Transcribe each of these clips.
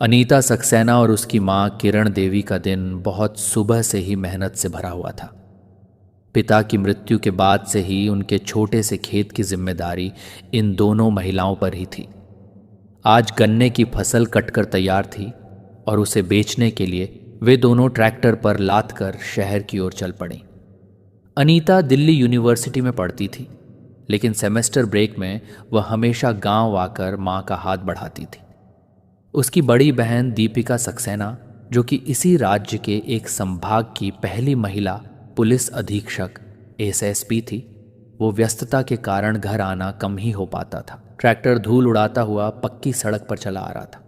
अनीता सक्सेना और उसकी मां किरण देवी का दिन बहुत सुबह से ही मेहनत से भरा हुआ था। पिता की मृत्यु के बाद से ही उनके छोटे से खेत की जिम्मेदारी इन दोनों महिलाओं पर ही थी। आज गन्ने की फसल कटकर तैयार थी और उसे बेचने के लिए वे दोनों ट्रैक्टर पर लाद कर शहर की ओर चल पड़ी। अनीता दिल्ली यूनिवर्सिटी में पढ़ती थी, लेकिन सेमेस्टर ब्रेक में वह हमेशा गांव आकर मां का हाथ बढ़ाती थी। उसकी बड़ी बहन दीपिका सक्सेना, जो कि इसी राज्य के एक संभाग की पहली महिला पुलिस अधीक्षक एसएसपी थी, वो व्यस्तता के कारण घर आना कम ही हो पाता था। ट्रैक्टर धूल उड़ाता हुआ पक्की सड़क पर चला आ रहा था।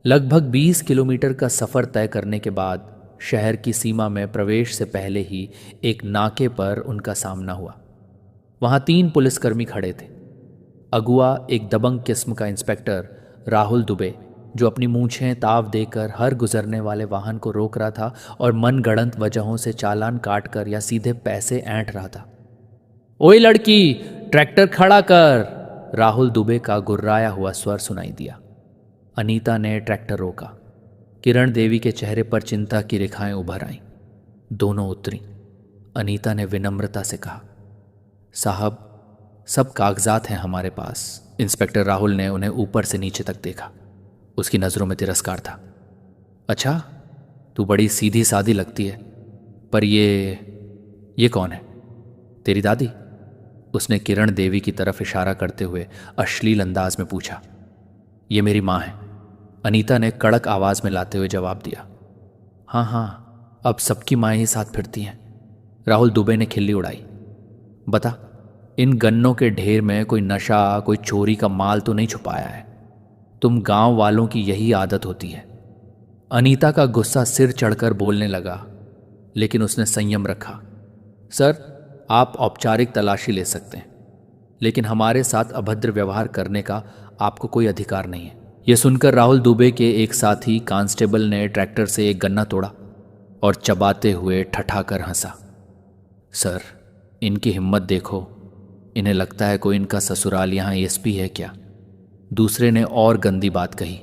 लगभग 20 किलोमीटर का सफ़र तय करने के बाद शहर की सीमा में प्रवेश से पहले ही एक नाके पर उनका सामना हुआ। वहाँ 3 पुलिसकर्मी खड़े थे। अगुआ एक दबंग किस्म का इंस्पेक्टर राहुल दुबे, जो अपनी मूंछें ताव देकर हर गुजरने वाले वाहन को रोक रहा था और मनगढ़ंत वजहों से चालान काटकर या सीधे पैसे ऐंठ रहा था। ओए लड़की, ट्रैक्टर खड़ा कर! राहुल दुबे का गुर्राया हुआ स्वर सुनाई दिया। अनीता ने ट्रैक्टर रोका। किरण देवी के चेहरे पर चिंता की रेखाएं उभर आईं। दोनों उतरी। अनीता ने विनम्रता से कहा, साहब, सब कागजात हैं हमारे पास। इंस्पेक्टर राहुल ने उन्हें ऊपर से नीचे तक देखा। उसकी नज़रों में तिरस्कार था। अच्छा, तू बड़ी सीधी सादी लगती है, पर ये कौन है? तेरी दादी? उसने किरण देवी की तरफ इशारा करते हुए अश्लील अंदाज में पूछा। ये मेरी माँ है, अनीता ने कड़क आवाज़ में लाते हुए जवाब दिया। हाँ हाँ, अब सबकी माएँ ही साथ फिरती हैं। राहुल दुबे ने खिल्ली उड़ाई। बता, इन गन्नों के ढेर में कोई नशा, कोई चोरी का माल तो नहीं छुपाया है? तुम गांव वालों की यही आदत होती है। अनीता का गुस्सा सिर चढ़कर बोलने लगा, लेकिन उसने संयम रखा। सर, आप औपचारिक तलाशी ले सकते हैं, लेकिन हमारे साथ अभद्र व्यवहार करने का आपको कोई अधिकार नहीं है। यह सुनकर राहुल दुबे के एक साथी कांस्टेबल ने ट्रैक्टर से एक गन्ना तोड़ा और चबाते हुए ठठाकर हंसा। सर, इनकी हिम्मत देखो, इन्हें लगता है कोई इनका ससुराल यहाँ एसपी है क्या? दूसरे ने और गंदी बात कही।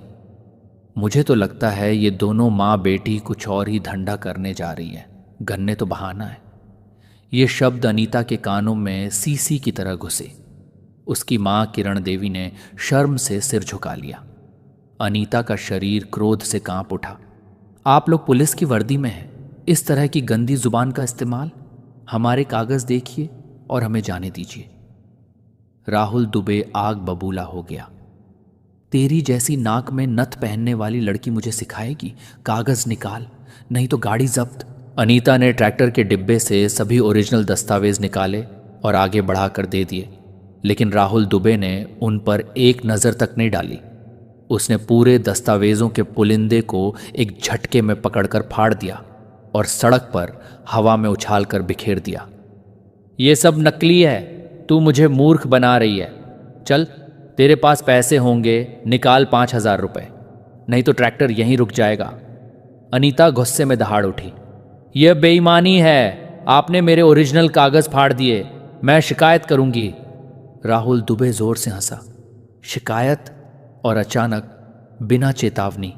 मुझे तो लगता है ये दोनों माँ बेटी कुछ और ही धंधा करने जा रही है, गन्ने तो बहाना है। ये शब्द अनीता के कानों में सीसी की तरह घुसे। उसकी माँ किरण देवी ने शर्म से सिर झुका लिया। अनीता का शरीर क्रोध से कांप उठा। आप लोग पुलिस की वर्दी में हैं, इस तरह की गंदी जुबान का इस्तेमाल? हमारे कागज देखिए और हमें जाने दीजिए। राहुल दुबे आग बबूला हो गया। तेरी जैसी नाक में नथ पहनने वाली लड़की मुझे सिखाएगी? कागज निकाल, नहीं तो गाड़ी जब्त। अनीता ने ट्रैक्टर के डिब्बे से सभी ओरिजिनल दस्तावेज निकाले और आगे बढ़ाकर दे दिए, लेकिन राहुल दुबे ने उन पर एक नज़र तक नहीं डाली। उसने पूरे दस्तावेजों के पुलिंदे को एक झटके में पकड़कर फाड़ दिया और सड़क पर हवा में उछालकर बिखेर दिया। ये सब नकली है, तू मुझे मूर्ख बना रही है। चल, तेरे पास पैसे होंगे, निकाल 5,000 रुपये, नहीं तो ट्रैक्टर यहीं रुक जाएगा। अनीता गुस्से में दहाड़ उठी। यह बेईमानी है, आपने मेरे ओरिजिनल कागज फाड़ दिए, मैं शिकायत करूंगी। राहुल दुबे जोर से हंसा। शिकायत? और अचानक बिना चेतावनी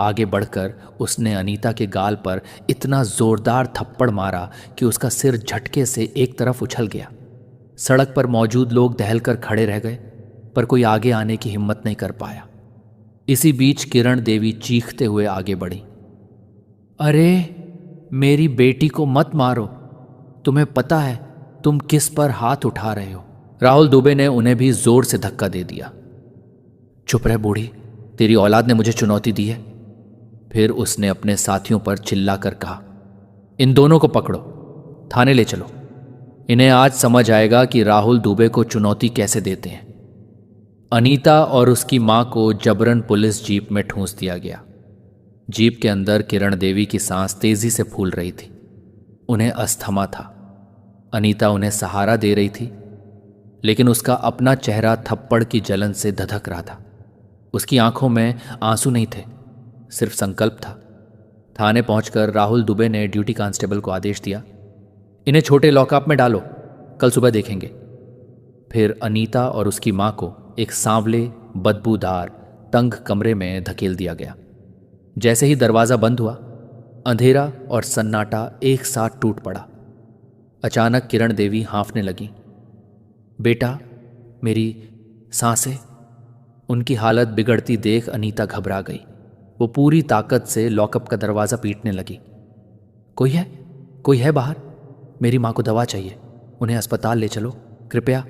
आगे बढ़कर उसने अनीता के गाल पर इतना जोरदार थप्पड़ मारा कि उसका सिर झटके से एक तरफ उछल गया। सड़क पर मौजूद लोग दहलकर खड़े रह गए, पर कोई आगे आने की हिम्मत नहीं कर पाया। इसी बीच किरण देवी चीखते हुए आगे बढ़ी। अरे, मेरी बेटी को मत मारो, तुम्हें पता है तुम किस पर हाथ उठा रहे हो? राहुल दुबे ने उन्हें भी जोर से धक्का दे दिया। चुप रह बूढ़ी, तेरी औलाद ने मुझे चुनौती दी है। फिर उसने अपने साथियों पर चिल्लाकर कहा, इन दोनों को पकड़ो, थाने ले चलो। इन्हें आज समझ आएगा कि राहुल दुबे को चुनौती कैसे देते हैं। अनीता और उसकी मां को जबरन पुलिस जीप में ठूंस दिया गया। जीप के अंदर किरण देवी की सांस तेजी से फूल रही थी। उन्हें अस्थमा था। अनीता उन्हें सहारा दे रही थी, लेकिन उसका अपना चेहरा थप्पड़ की जलन से धधक रहा था। उसकी आंखों में आंसू नहीं थे, सिर्फ संकल्प था। थाने पहुंचकर राहुल दुबे ने ड्यूटी कांस्टेबल को आदेश दिया, इन्हें छोटे लॉकअप में डालो, कल सुबह देखेंगे। फिर अनीता और उसकी मां को एक सांवले, बदबूदार, तंग कमरे में धकेल दिया गया। जैसे ही दरवाज़ा बंद हुआ, अंधेरा और सन्नाटा एक साथ टूट पड़ा। अचानक किरण देवी हाँफने लगी। बेटा, मेरी सांसें। उनकी हालत बिगड़ती देख अनीता घबरा गई। वो पूरी ताकत से लॉकअप का दरवाज़ा पीटने लगी। कोई है? कोई है बाहर? मेरी माँ को दवा चाहिए, उन्हें अस्पताल ले चलो कृपया,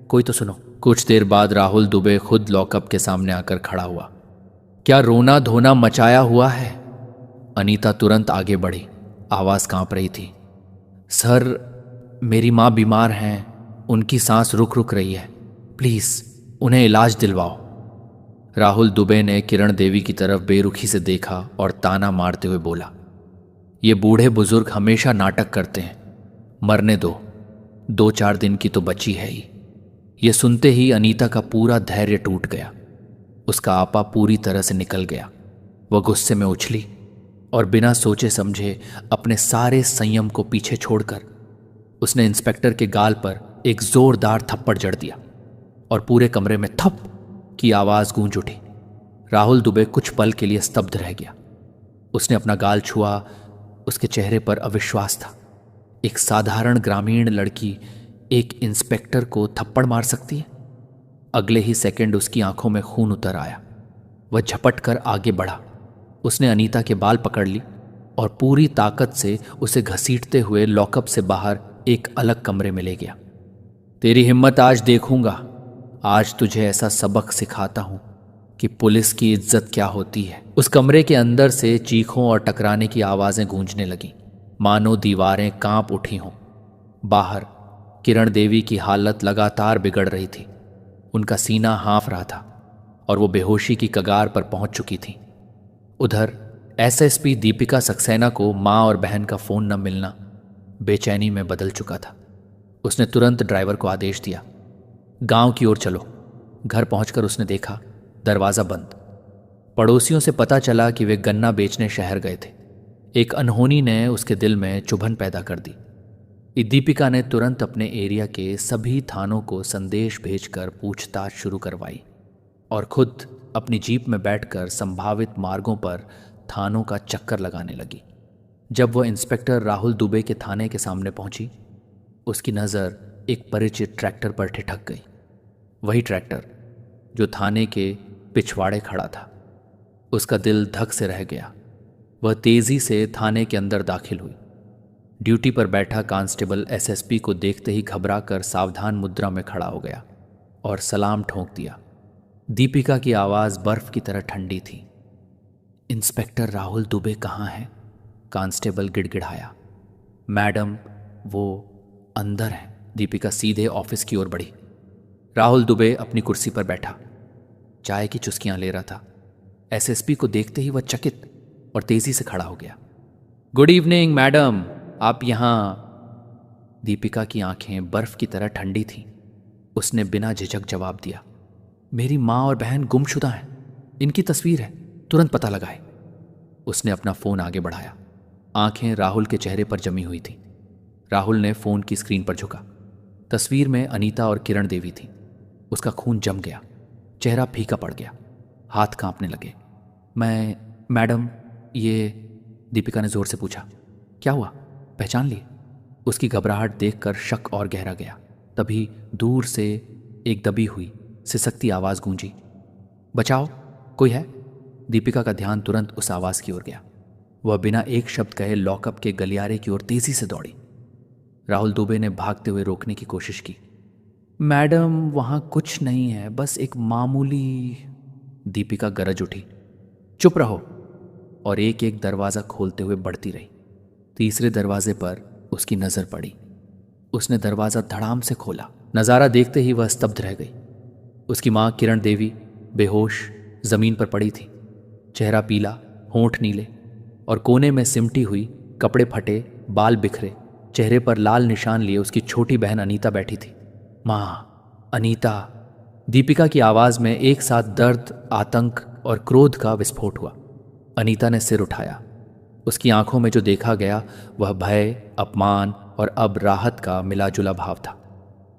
कोई तो सुनो। कुछ देर बाद राहुल दुबे खुद लॉकअप के सामने आकर खड़ा हुआ। क्या रोना धोना मचाया हुआ है? अनीता तुरंत आगे बढ़ी, आवाज़ कांप रही थी। सर, मेरी माँ बीमार हैं, उनकी सांस रुक रुक रही है, प्लीज़ उन्हें इलाज दिलवाओ। राहुल दुबे ने किरण देवी की तरफ बेरुखी से देखा और ताना मारते हुए बोला, ये बूढ़े बुजुर्ग हमेशा नाटक करते हैं, मरने दो, 2-4 दिन की तो बची है ही। ये सुनते ही अनीता का पूरा धैर्य टूट गया। उसका आपा पूरी तरह से निकल गया। वह गुस्से में उछली और बिना सोचे समझे अपने सारे संयम को पीछे छोड़कर उसने इंस्पेक्टर के गाल पर एक जोरदार थप्पड़ जड़ दिया और पूरे कमरे में थप की आवाज गूंज उठी। राहुल दुबे कुछ पल के लिए स्तब्ध रह गया। उसने अपना गाल छुआ। उसके चेहरे पर अविश्वास था। एक साधारण ग्रामीण लड़की एक इंस्पेक्टर को थप्पड़ मार सकती है? अगले ही सेकंड उसकी आंखों में खून उतर आया। वह झपट कर आगे बढ़ा। उसने अनीता के बाल पकड़ ली और पूरी ताकत से उसे घसीटते हुए लॉकअप से बाहर एक अलग कमरे में ले गया। तेरी हिम्मत आज देखूंगा। आज तुझे ऐसा सबक सिखाता हूं कि पुलिस की इज्जत क्या होती है। उस कमरे के अंदर से चीखों और टकराने की आवाजें गूंजने लगीं, मानो दीवारें कांप उठी हों। बाहर किरण देवी की हालत लगातार बिगड़ रही थी। उनका सीना हाँफ रहा था और वो बेहोशी की कगार पर पहुंच चुकी थी। उधर एसएसपी दीपिका सक्सेना को मां और बहन का फोन न मिलना बेचैनी में बदल चुका था। उसने तुरंत ड्राइवर को आदेश दिया, गांव की ओर चलो। घर पहुंचकर उसने देखा दरवाज़ा बंद। पड़ोसियों से पता चला कि वे गन्ना बेचने शहर गए थे। एक अनहोनी ने उसके दिल में चुभन पैदा कर दी। दीपिका ने तुरंत अपने एरिया के सभी थानों को संदेश भेजकर पूछताछ शुरू करवाई और खुद अपनी जीप में बैठकर संभावित मार्गों पर थानों का चक्कर लगाने लगी। जब वह इंस्पेक्टर राहुल दुबे के थाने के सामने पहुंची, उसकी नज़र एक परिचित ट्रैक्टर पर ठिठक गई। वही ट्रैक्टर जो थाने के पिछवाड़े खड़ा था। उसका दिल धक से रह गया। वह तेजी से थाने के अंदर दाखिल हुई। ड्यूटी पर बैठा कांस्टेबल एसएसपी को देखते ही घबराकर सावधान मुद्रा में खड़ा हो गया और सलाम ठोंक दिया। दीपिका की आवाज़ बर्फ की तरह ठंडी थी। इंस्पेक्टर राहुल दुबे कहाँ हैं? कांस्टेबल गिड़गिड़ाया। मैडम, वो अंदर हैं। दीपिका सीधे ऑफिस की ओर बढ़ी। राहुल दुबे अपनी कुर्सी पर बैठा, चाय की चुस्कियां ले रहा था। एसएसपी को देखते ही वह चकित और तेजी से खड़ा हो गया। गुड इवनिंग मैडम, आप यहाँ? दीपिका की आंखें बर्फ की तरह ठंडी थीं। उसने बिना झिझक जवाब दिया, मेरी माँ और बहन गुमशुदा हैं, इनकी तस्वीर है, तुरंत पता लगाए। उसने अपना फोन आगे बढ़ाया। आंखें राहुल के चेहरे पर जमी हुई थीं। राहुल ने फोन की स्क्रीन पर झुका। तस्वीर में अनीता और किरण देवी थी। उसका खून जम गया, चेहरा फीका पड़ गया, हाथ कांपने लगे। मैडम, ये? दीपिका ने जोर से पूछा। क्या हुआ, पहचान लिए? उसकी घबराहट देखकर शक और गहरा गया। तभी दूर से एक दबी हुई सिसकती आवाज गूंजी, बचाओ, कोई है? दीपिका का ध्यान तुरंत उस आवाज की ओर गया। वह बिना एक शब्द कहे लॉकअप के गलियारे की ओर तेजी से दौड़ी। राहुल दुबे ने भागते हुए रोकने की कोशिश की। मैडम, वहां कुछ नहीं है, बस एक मामूली। दीपिका गरज उठी, चुप रहो, और एक एक दरवाज़ा खोलते हुए बढ़ती रही। तीसरे दरवाजे पर उसकी नज़र पड़ी। उसने दरवाज़ा धड़ाम से खोला। नज़ारा देखते ही वह स्तब्ध रह गई। उसकी माँ किरण देवी बेहोश ज़मीन पर पड़ी थी, चेहरा पीला, होंठ नीले और कोने में सिमटी हुई, कपड़े फटे, बाल बिखरे, चेहरे पर लाल निशान लिए उसकी छोटी बहन अनीता बैठी थी। माँ, अनीता। दीपिका की आवाज़ में एक साथ दर्द, आतंक और क्रोध का विस्फोट हुआ। अनीता ने सिर उठाया। उसकी आंखों में जो देखा गया वह भय, अपमान और अब राहत का मिलाजुला भाव था।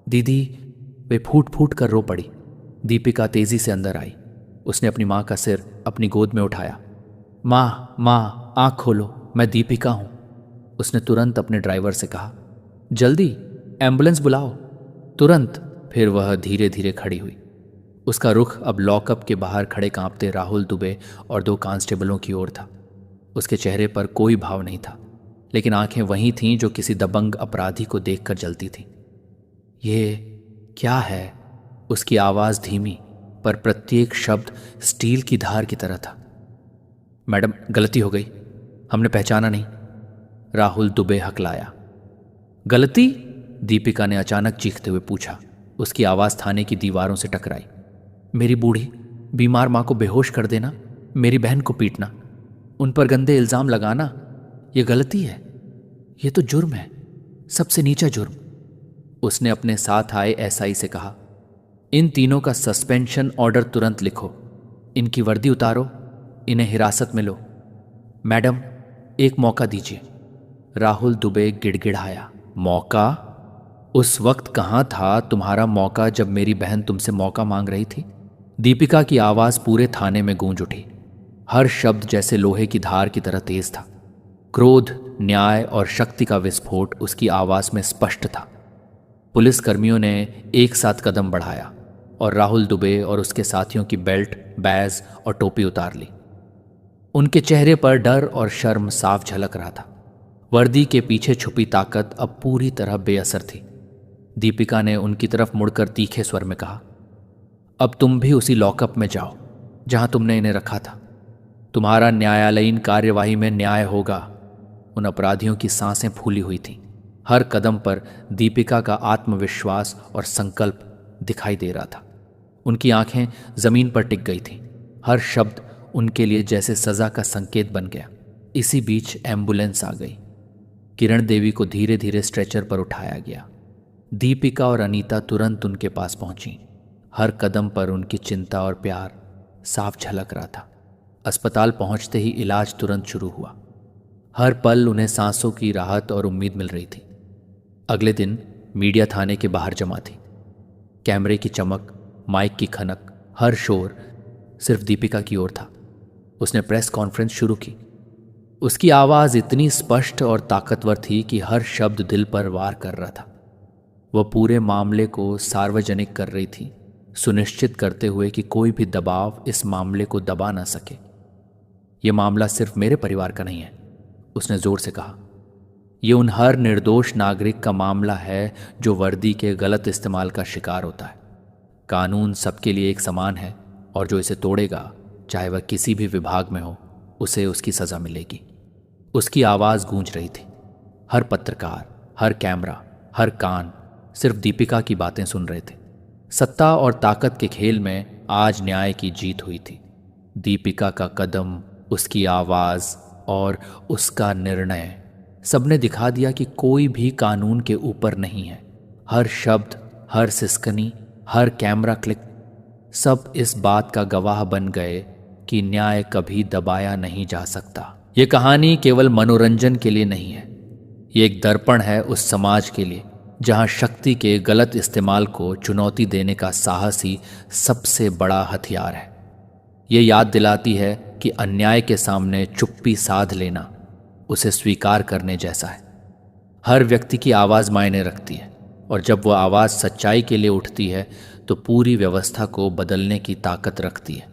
दीदी, वे फूट फूट कर रो पड़ी। दीपिका तेजी से अंदर आई। उसने अपनी माँ का सिर अपनी गोद में उठाया। माँ, माँ, आँख खोलो, मैं दीपिका हूँ। उसने तुरंत अपने ड्राइवर से कहा, जल्दी एम्बुलेंस बुलाओ, तुरंत। फिर वह धीरे धीरे खड़ी हुई। उसका रुख अब लॉकअप के बाहर खड़े कांपते राहुल दुबे और 2 कांस्टेबलों की ओर था। उसके चेहरे पर कोई भाव नहीं था, लेकिन आंखें वही थीं जो किसी दबंग अपराधी को देखकर जलती थीं। ये क्या है? उसकी आवाज़ धीमी, पर प्रत्येक शब्द स्टील की धार की तरह था। मैडम, गलती हो गई, हमने पहचाना नहीं, राहुल दुबे हकलाया। गलती? दीपिका ने अचानक चीखते हुए पूछा। उसकी आवाज़ थाने की दीवारों से टकराई। मेरी बूढ़ी बीमार माँ को बेहोश कर देना, मेरी बहन को पीटना, उन पर गंदे इल्ज़ाम लगाना, ये गलती है, ये तो जुर्म है, सबसे नीचा जुर्म। उसने अपने साथ आए एसआई से कहा, इन तीनों का सस्पेंशन ऑर्डर तुरंत लिखो, इनकी वर्दी उतारो, इन्हें हिरासत में लो। मैडम, एक मौका दीजिए, राहुल दुबे गिड़गिड़ाया। मौका? उस वक्त कहाँ था तुम्हारा मौका जब मेरी बहन तुमसे मौका मांग रही थी? दीपिका की आवाज़ पूरे थाने में गूंज उठी। हर शब्द जैसे लोहे की धार की तरह तेज था। क्रोध, न्याय और शक्ति का विस्फोट उसकी आवाज़ में स्पष्ट था। पुलिसकर्मियों ने एक साथ कदम बढ़ाया और राहुल दुबे और उसके साथियों की बेल्ट, बैज और टोपी उतार ली। उनके चेहरे पर डर और शर्म साफ झलक रहा था। वर्दी के पीछे छुपी ताकत अब पूरी तरह बेअसर थी। दीपिका ने उनकी तरफ मुड़कर तीखे स्वर में कहा, अब तुम भी उसी लॉकअप में जाओ जहां तुमने इन्हें रखा था। तुम्हारा न्यायालयीन कार्यवाही में न्याय होगा। उन अपराधियों की सांसें फूली हुई थीं। हर कदम पर दीपिका का आत्मविश्वास और संकल्प दिखाई दे रहा था। उनकी आंखें जमीन पर टिक गई थीं। हर शब्द उनके लिए जैसे सजा का संकेत बन गया। इसी बीच एम्बुलेंस आ गई। किरण देवी को धीरे धीरे स्ट्रेचर पर उठाया गया। दीपिका और अनीता तुरंत उनके पास पहुंची। हर कदम पर उनकी चिंता और प्यार साफ झलक रहा था। अस्पताल पहुंचते ही इलाज तुरंत शुरू हुआ। हर पल उन्हें सांसों की राहत और उम्मीद मिल रही थी। अगले दिन मीडिया थाने के बाहर जमा थी। कैमरे की चमक, माइक की खनक, हर शोर सिर्फ दीपिका की ओर था। उसने प्रेस कॉन्फ्रेंस शुरू की। उसकी आवाज़ इतनी स्पष्ट और ताकतवर थी कि हर शब्द दिल पर वार कर रहा था। वह पूरे मामले को सार्वजनिक कर रही थी, सुनिश्चित करते हुए कि कोई भी दबाव इस मामले को दबा ना सके। यह मामला सिर्फ मेरे परिवार का नहीं है, उसने जोर से कहा। यह उन हर निर्दोष नागरिक का मामला है जो वर्दी के गलत इस्तेमाल का शिकार होता है। कानून सबके लिए एक समान है और जो इसे तोड़ेगा, चाहे वह किसी भी विभाग में हो, उसे उसकी सजा मिलेगी। उसकी आवाज़ गूंज रही थी। हर पत्रकार, हर कैमरा, हर कान सिर्फ दीपिका की बातें सुन रहे थे। सत्ता और ताकत के खेल में आज न्याय की जीत हुई थी। दीपिका का कदम, उसकी आवाज़ और उसका निर्णय, सबने दिखा दिया कि कोई भी कानून के ऊपर नहीं है। हर शब्द, हर सिसकनी, हर कैमरा क्लिक, सब इस बात का गवाह बन गए कि न्याय कभी दबाया नहीं जा सकता। ये कहानी केवल मनोरंजन के लिए नहीं है, ये एक दर्पण है उस समाज के लिए जहां शक्ति के गलत इस्तेमाल को चुनौती देने का साहस ही सबसे बड़ा हथियार है। ये याद दिलाती है कि अन्याय के सामने चुप्पी साध लेना उसे स्वीकार करने जैसा है। हर व्यक्ति की आवाज़ मायने रखती है और जब वह आवाज़ सच्चाई के लिए उठती है तो पूरी व्यवस्था को बदलने की ताकत रखती है।